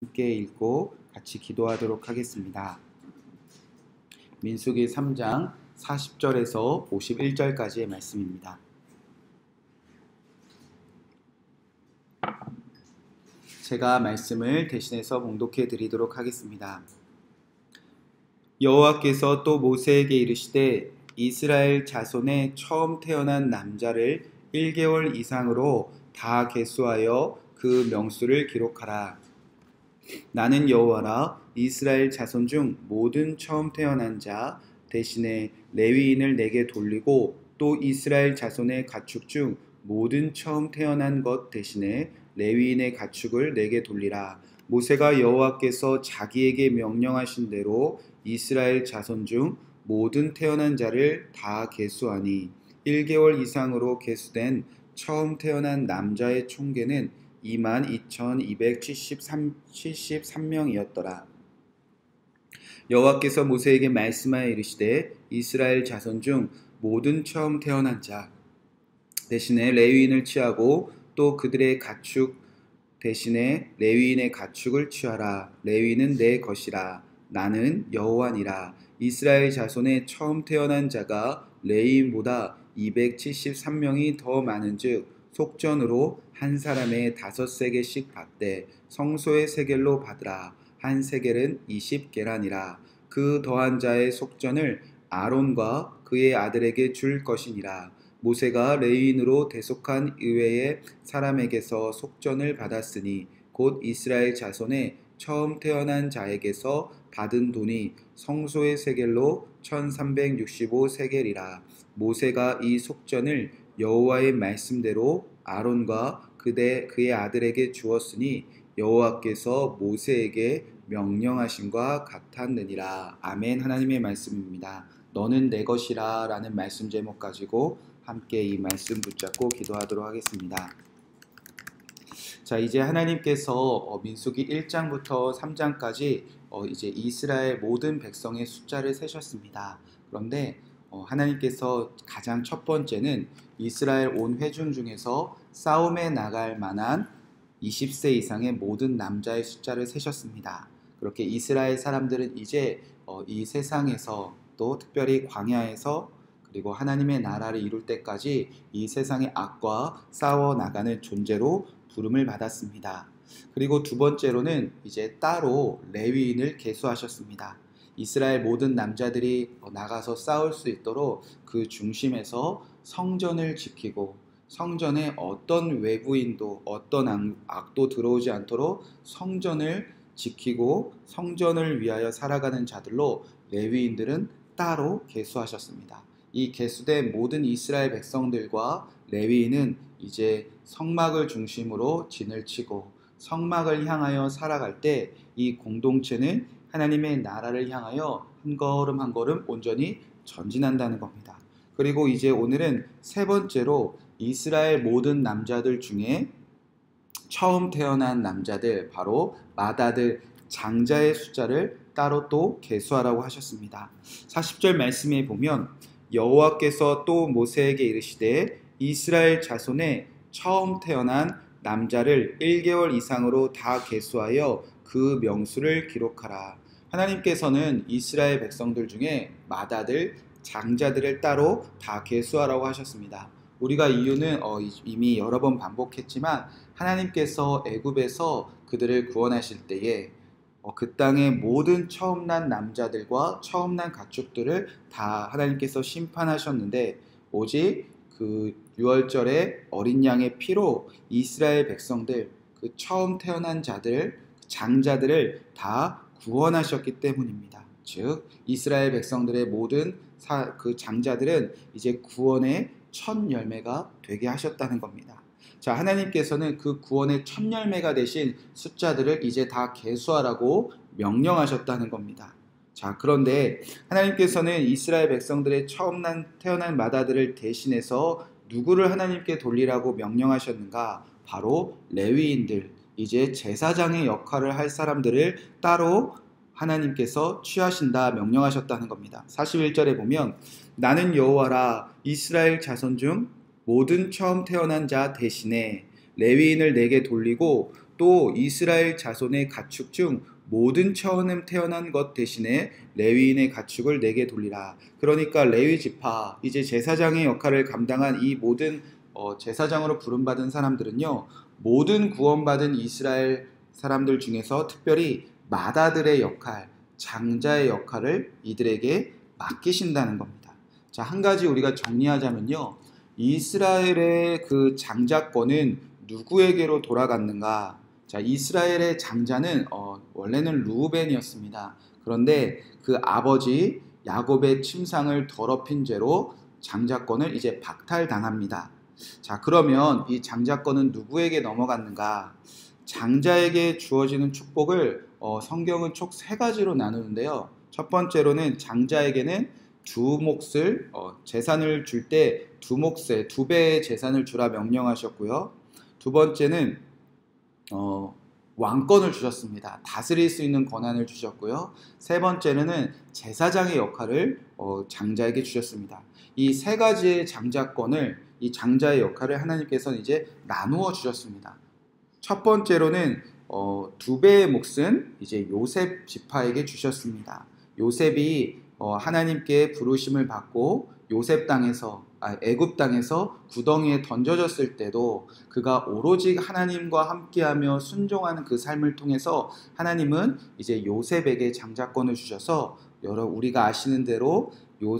함께 읽고 같이 기도하도록 하겠습니다. 민수기 3장 40절에서 51절까지의 말씀입니다. 제가 말씀을 대신해서 봉독해 드리도록 하겠습니다. 여호와께서 또 모세에게 이르시되 이스라엘 자손의 처음 태어난 남자를 1개월 이상으로 다 계수하여 그 명수를 기록하라. 나는 여호와라. 이스라엘 자손 중 모든 처음 태어난 자 대신에 레위인을 내게 돌리고 또 이스라엘 자손의 가축 중 모든 처음 태어난 것 대신에 레위인의 가축을 내게 돌리라. 모세가 여호와께서 자기에게 명령하신 대로 이스라엘 자손 중 모든 태어난 자를 다 계수하니 1개월 이상으로 계수된 처음 태어난 남자의 총계는 22,273명이었더라. 여호와께서 모세에게 말씀하여 이르시되 이스라엘 자손 중 모든 처음 태어난 자 대신에 레위인을 취하고 또 그들의 가축 대신에 레위인의 가축을 취하라. 레위인은 내 것이라. 나는 여호와니라. 이스라엘 자손의 처음 태어난 자가 레위인보다 273명이 더 많은즉 속전으로 한 사람의 5세겔씩 받되 성소의 세겔로 받으라. 한 세겔은 20게란이라. 그 더한 자의 속전을 아론과 그의 아들에게 줄 것이니라. 모세가 레위인으로 대속한 의외의 사람에게서 속전을 받았으니 곧 이스라엘 자손의 처음 태어난 자에게서 받은 돈이 성소의 세겔로 1365세겔이라. 모세가 이 속전을 여호와의 말씀대로 아론과 그의 아들에게 주었으니 여호와께서 모세에게 명령하심과 같았느니라. 아멘. 하나님의 말씀입니다. 너는 내 것이라 라는 말씀 제목 가지고 함께 이 말씀 붙잡고 기도하도록 하겠습니다. 자, 이제 하나님께서 민수기 1장부터 3장까지 이제 이스라엘 모든 백성의 숫자를 세셨습니다. 그런데 하나님께서 가장 첫 번째는 이스라엘 온 회중 중에서 싸움에 나갈 만한 20세 이상의 모든 남자의 숫자를 세셨습니다. 그렇게 이스라엘 사람들은 이제 이 세상에서 또 특별히 광야에서 그리고 하나님의 나라를 이룰 때까지 이 세상의 악과 싸워 나가는 존재로 부름을 받았습니다. 그리고 두 번째로는 이제 따로 레위인을 계수하셨습니다. 이스라엘 모든 남자들이 나가서 싸울 수 있도록 그 중심에서 성전을 지키고 성전에 어떤 외부인도 어떤 악도 들어오지 않도록 성전을 지키고 성전을 위하여 살아가는 자들로 레위인들은 따로 계수하셨습니다. 이 계수된 모든 이스라엘 백성들과 레위인은 이제 성막을 중심으로 진을 치고 성막을 향하여 살아갈 때 이 공동체는 하나님의 나라를 향하여 한 걸음 한 걸음 온전히 전진한다는 겁니다. 그리고 이제 오늘은 세 번째로 이스라엘 모든 남자들 중에 처음 태어난 남자들, 바로 맏아들 장자의 숫자를 따로 또 계수하라고 하셨습니다. 40절 말씀에 보면 여호와께서 또 모세에게 이르시되 이스라엘 자손의 처음 태어난 남자를 1개월 이상으로 다 계수하여 그 명수를 기록하라. 하나님께서는 이스라엘 백성들 중에 맏아들 장자들을 따로 다 계수하라고 하셨습니다. 우리가 이유는 이미 여러 번 반복했지만 하나님께서 애굽에서 그들을 구원하실 때에 그 땅의 모든 처음 난 남자들과 처음 난 가축들을 다 하나님께서 심판하셨는데 오직 그 유월절의 어린 양의 피로 이스라엘 백성들 그 처음 태어난 자들 장자들을 다 구원하셨기 때문입니다. 즉 이스라엘 백성들의 모든 그 장자들은 이제 구원의 첫 열매가 되게 하셨다는 겁니다. 자, 하나님께서는 그 구원의 첫 열매가 되신 숫자들을 이제 다 계수하라고 명령하셨다는 겁니다. 자, 그런데 하나님께서는 이스라엘 백성들의 처음 태어난 맏아들을 대신해서 누구를 하나님께 돌리라고 명령하셨는가? 바로 레위인들, 이제 제사장의 역할을 할 사람들을 따로 하나님께서 취하신다 명령하셨다는 겁니다. 41절에 보면 나는 여호와라. 이스라엘 자손 중 모든 처음 태어난 자 대신에 레위인을 내게 돌리고 또 이스라엘 자손의 가축 중 모든 처음 태어난 것 대신에 레위인의 가축을 내게 돌리라. 그러니까 레위 지파, 이제 제사장의 역할을 감당한 이 모든 제사장으로 부름받은 사람들은요, 모든 구원받은 이스라엘 사람들 중에서 특별히 맏아들의 역할, 장자의 역할을 이들에게 맡기신다는 겁니다. 자, 한 가지 우리가 정리하자면요, 이스라엘의 그 장자권은 누구에게로 돌아갔는가? 자, 이스라엘의 장자는 원래는 르우벤이었습니다. 그런데 그 아버지 야곱의 침상을 더럽힌 죄로 장자권을 이제 박탈당합니다. 자, 그러면 이 장자권은 누구에게 넘어갔는가? 장자에게 주어지는 축복을 성경은 총 세 가지로 나누는데요. 첫 번째로는 장자에게는 두 몫을 재산을 줄 때 두 몫에 두 배의 재산을 주라 명령하셨고요. 두 번째는 왕권을 주셨습니다. 다스릴 수 있는 권한을 주셨고요. 세 번째는 제사장의 역할을 장자에게 주셨습니다. 이 세 가지의 장자권을, 이 장자의 역할을 하나님께서는 이제 나누어 주셨습니다. 첫 번째로는 두 배의 몫은 이제 요셉 지파에게 주셨습니다. 요셉이 하나님께 부르심을 받고 요셉 땅에서 애굽 땅에서 구덩이에 던져졌을 때도 그가 오로지 하나님과 함께하며 순종하는 그 삶을 통해서 하나님은 이제 요셉에게 장자권을 주셔서 우리가 아시는 대로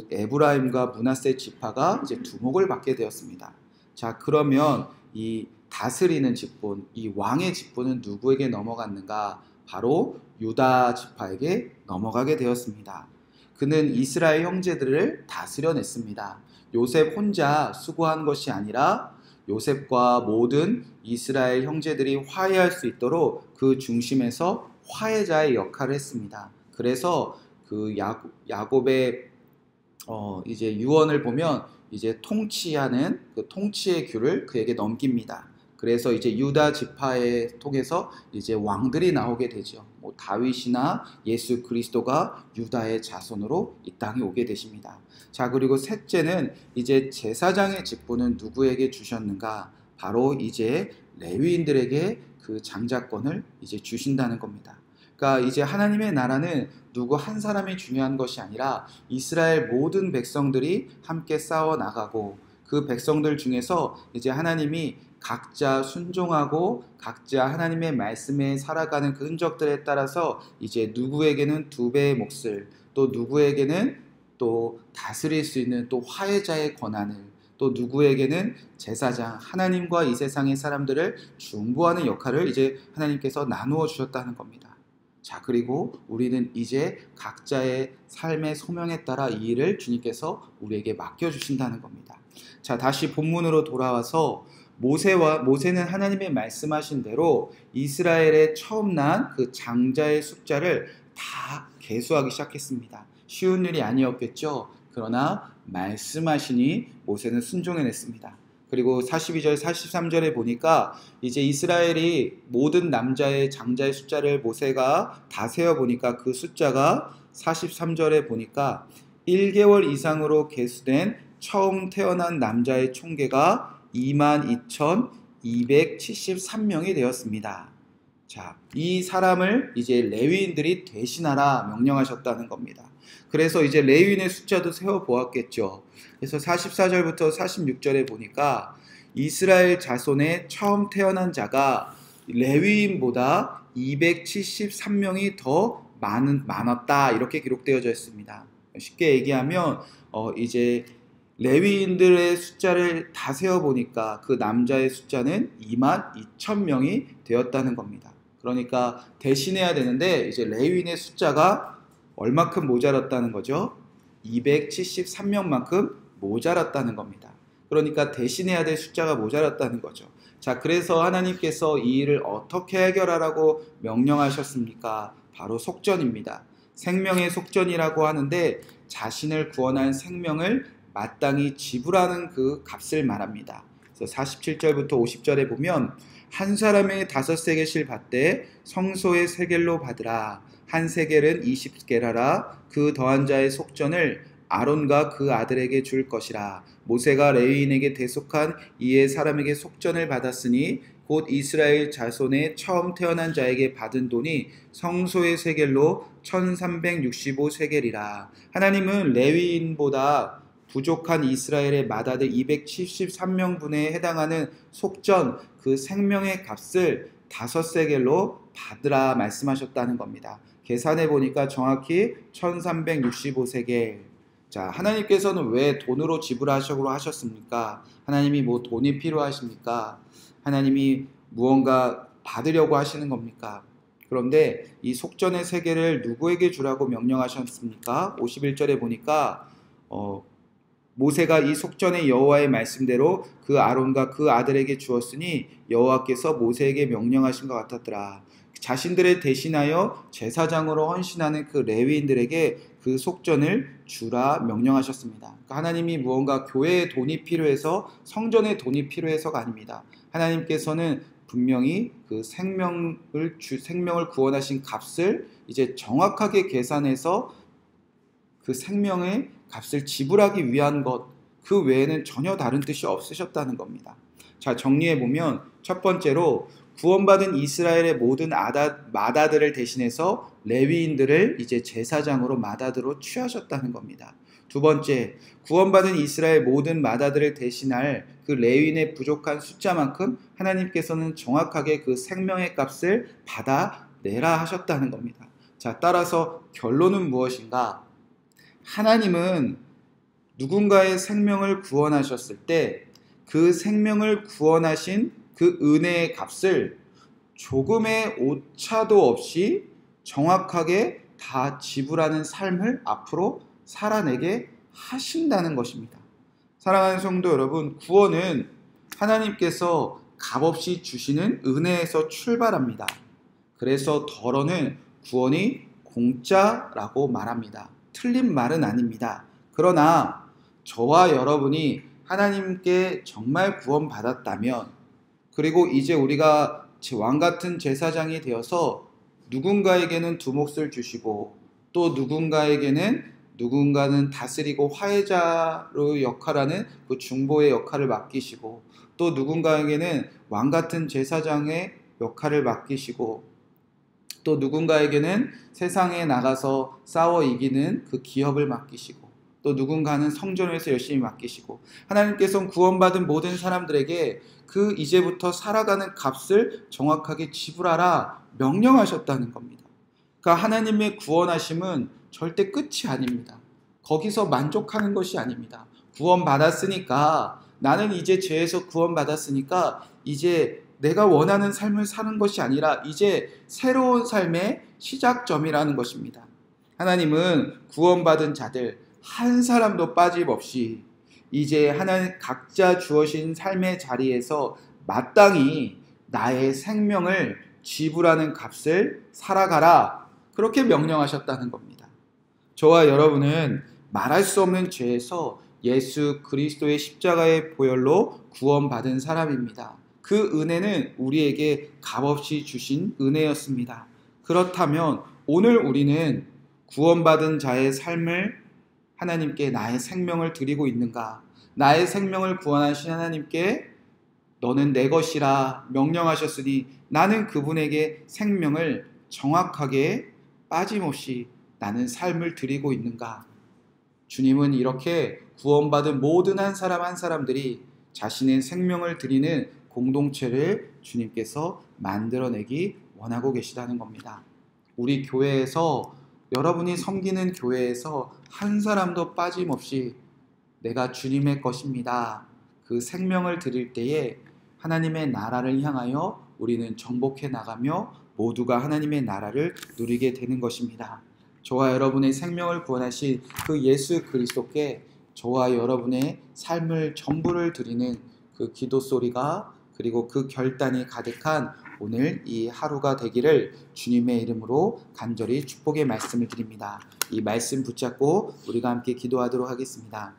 에브라임과 므낫세 지파가 이제 두목을 받게 되었습니다. 자, 그러면 이 다스리는 직분, 이 왕의 직분은 누구에게 넘어갔는가? 바로 유다 지파에게 넘어가게 되었습니다. 그는 이스라엘 형제들을 다스려냈습니다. 요셉 혼자 수고한 것이 아니라 요셉과 모든 이스라엘 형제들이 화해할 수 있도록 그 중심에서 화해자의 역할을 했습니다. 그래서 그 야곱의 이제 유언을 보면 이제 통치하는 그 통치의 규를 그에게 넘깁니다. 그래서 이제 유다 지파에 통해서 이제 왕들이 나오게 되죠. 다윗이나 예수 그리스도가 유다의 자손으로 이 땅에 오게 되십니다. 자, 그리고 셋째는 이제 제사장의 직분은 누구에게 주셨는가? 바로 이제 레위인들에게 그 장자권을 이제 주신다는 겁니다. 그러니까 이제 하나님의 나라는 누구 한 사람이 중요한 것이 아니라 이스라엘 모든 백성들이 함께 싸워 나가고 그 백성들 중에서 이제 하나님이 각자 순종하고 각자 하나님의 말씀에 살아가는 그 흔적들에 따라서 이제 누구에게는 두 배의 몫을, 또 누구에게는 또 다스릴 수 있는 또 화해자의 권한을, 또 누구에게는 제사장, 하나님과 이 세상의 사람들을 중보하는 역할을 이제 하나님께서 나누어 주셨다는 겁니다. 자, 그리고 우리는 이제 각자의 삶의 소명에 따라 이 일을 주님께서 우리에게 맡겨주신다는 겁니다. 자, 다시 본문으로 돌아와서 모세는 하나님의 말씀하신 대로 이스라엘의 처음 난 그 장자의 숫자를 다 계수하기 시작했습니다. 쉬운 일이 아니었겠죠. 그러나 말씀하시니 모세는 순종해냈습니다. 그리고 42절, 43절에 보니까 이제 이스라엘이 모든 남자의 장자의 숫자를 모세가 다 세어보니까 그 숫자가 43절에 보니까 1개월 이상으로 계수된 처음 태어난 남자의 총계가 22,273명이 되었습니다. 자, 이 사람을 이제 레위인들이 대신하라 명령하셨다는 겁니다. 그래서 이제 레위인의 숫자도 세어보았겠죠. 그래서 44절부터 46절에 보니까 이스라엘 자손의 처음 태어난 자가 레위인보다 273명이 더 많았다, 이렇게 기록되어져 있습니다. 쉽게 얘기하면 이제 레위인들의 숫자를 다 세어보니까 그 남자의 숫자는 22,000명이 되었다는 겁니다. 그러니까 대신해야 되는데 이제 레위인의 숫자가 얼마큼 모자랐다는 거죠? 273명만큼 모자랐다는 겁니다. 그러니까 대신해야 될 숫자가 모자랐다는 거죠. 자, 그래서 하나님께서 이 일을 어떻게 해결하라고 명령하셨습니까? 바로 속전입니다. 생명의 속전이라고 하는데 자신을 구원한 생명을 마땅히 지불하는 그 값을 말합니다. 그래서 47절부터 50절에 보면 한 사람의 5세겔씩 받되 성소의 세겔로 받으라. 한 세겔은 20게라라. 그 더한 자의 속전을 아론과 그 아들에게 줄 것이라. 모세가 레위인에게 대속한 이에 사람에게 속전을 받았으니 곧 이스라엘 자손의 처음 태어난 자에게 받은 돈이 성소의 세겔로 1365세겔이라. 하나님은 레위인보다 부족한 이스라엘의 맏아들 273명분에 해당하는 속전 그 생명의 값을 5세겔로 받으라 말씀하셨다는 겁니다. 계산해 보니까 정확히 1365세겔. 자, 하나님께서는 왜 돈으로 지불하시려고 하셨습니까? 하나님이 뭐 돈이 필요하십니까? 하나님이 무언가 받으려고 하시는 겁니까? 그런데 이 속전의 세계를 누구에게 주라고 명령하셨습니까? 51절에 보니까 모세가 이 속전의 여호와의 말씀대로 그 아론과 그 아들에게 주었으니 여호와께서 모세에게 명령하신 것 같았더라. 자신들을 대신하여 제사장으로 헌신하는 그 레위인들에게 그 속전을 주라 명령하셨습니다. 그러니까 하나님이 무언가 교회에 돈이 필요해서, 성전에 돈이 필요해서가 아닙니다. 하나님께서는 분명히 그 생명을 구원하신 값을 이제 정확하게 계산해서 그 생명의 값을 지불하기 위한 것, 그 외에는 전혀 다른 뜻이 없으셨다는 겁니다. 자, 정리해보면 첫 번째로 구원받은 이스라엘의 모든 맏아들을 대신해서 레위인들을 이제 제사장으로 맏아들로 취하셨다는 겁니다. 두 번째, 구원받은 이스라엘 모든 맏아들을 대신할 그 레위인의 부족한 숫자만큼 하나님께서는 정확하게 그 생명의 값을 받아내라 하셨다는 겁니다. 자, 따라서 결론은 무엇인가? 하나님은 누군가의 생명을 구원하셨을 때 그 생명을 구원하신 그 은혜의 값을 조금의 오차도 없이 정확하게 다 지불하는 삶을 앞으로 살아내게 하신다는 것입니다. 사랑하는 성도 여러분, 구원은 하나님께서 값없이 주시는 은혜에서 출발합니다. 그래서 더러는 구원이 공짜라고 말합니다. 틀린 말은 아닙니다. 그러나 저와 여러분이 하나님께 정말 구원받았다면, 그리고 이제 우리가 왕같은 제사장이 되어서 누군가에게는 두 몫을 주시고 또 누군가는 다스리고 화해자로 역할하는 그 중보의 역할을 맡기시고 또 누군가에게는 왕같은 제사장의 역할을 맡기시고 또 누군가에게는 세상에 나가서 싸워 이기는 그 기업을 맡기시고 또 누군가는 성전에서 열심히 맡기시고, 하나님께서는 구원받은 모든 사람들에게 그 이제부터 살아가는 값을 정확하게 지불하라 명령하셨다는 겁니다. 그러니까 하나님의 구원하심은 절대 끝이 아닙니다. 거기서 만족하는 것이 아닙니다. 구원받았으니까, 나는 이제 죄에서 구원받았으니까 이제 내가 원하는 삶을 사는 것이 아니라 이제 새로운 삶의 시작점이라는 것입니다. 하나님은 구원받은 자들 한 사람도 빠짐없이 이제 하나님 각자 주어진 삶의 자리에서 마땅히 나의 생명을 지불하는 값을 살아가라, 그렇게 명령하셨다는 겁니다. 저와 여러분은 말할 수 없는 죄에서 예수 그리스도의 십자가의 보혈로 구원받은 사람입니다. 그 은혜는 우리에게 값없이 주신 은혜였습니다. 그렇다면 오늘 우리는 구원받은 자의 삶을 하나님께 나의 생명을 드리고 있는가? 나의 생명을 구원하신 하나님께 너는 내 것이라 명령하셨으니 나는 그분에게 생명을 정확하게 빠짐없이 나는 삶을 드리고 있는가? 주님은 이렇게 구원받은 모든 한 사람들이 자신의 생명을 드리는 공동체를 주님께서 만들어내기 원하고 계시다는 겁니다. 우리 교회에서, 여러분이 섬기는 교회에서 한 사람도 빠짐없이 내가 주님의 것입니다, 그 생명을 드릴 때에 하나님의 나라를 향하여 우리는 정복해 나가며 모두가 하나님의 나라를 누리게 되는 것입니다. 저와 여러분의 생명을 구원하신 그 예수 그리스도께 저와 여러분의 삶을 전부를 드리는 그 기도 소리가, 그리고 그 결단이 가득한 오늘 이 하루가 되기를 주님의 이름으로 간절히 축복의 말씀을 드립니다. 이 말씀 붙잡고 우리가 함께 기도하도록 하겠습니다.